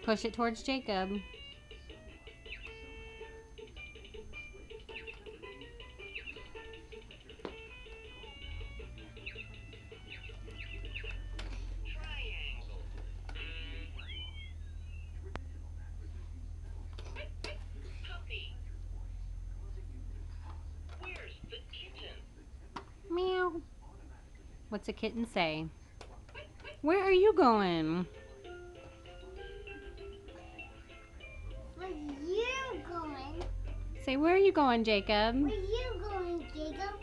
Push it towards Jacob. Meow. What's a kitten say? Where are you going? Where you going? Say, where are you going, Jacob? Where you going, Jacob?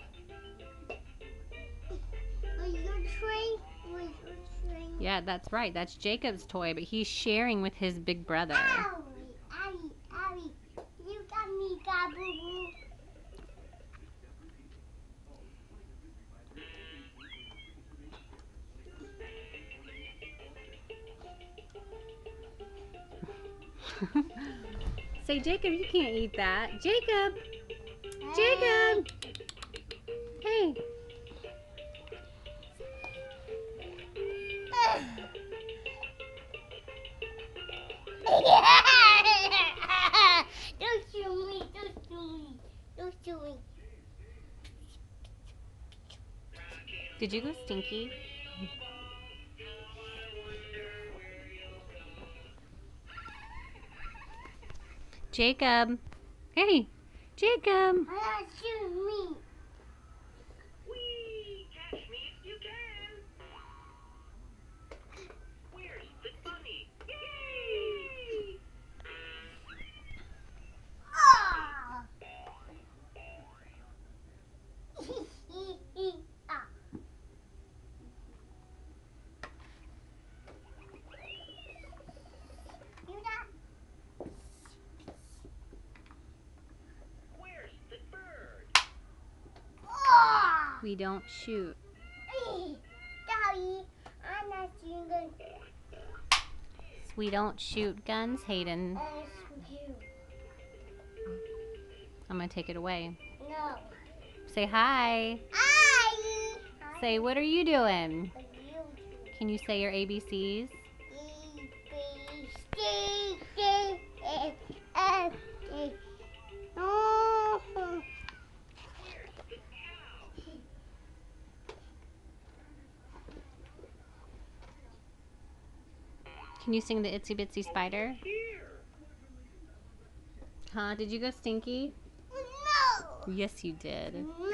Where's your train? Where's your train? Yeah, that's right. That's Jacob's toy, but he's sharing with his big brother. Owie, owie. You got me, Gaboo. Say, Jacob, you can't eat that. Jacob! Hey. Jacob! Hey! Don't shoot me, don't shoot me, don't shoot me. Did you go stinky? Jacob! Hey! Jacob! Don't shoot me. Whee! Catch me if you can! Where's the bunny? Yay! Ah. Ah. You got Where's the bird? ah. We don't shoot. Daddy, I'm not shooting. We don't shoot guns, Hayden. I'm gonna take it away. No. Say hi. I. Say, what are you doing? Can you say your ABCs? Can you sing the Itsy Bitsy Spider? Here! Huh? Did you go stinky? No. Yes, you did. No.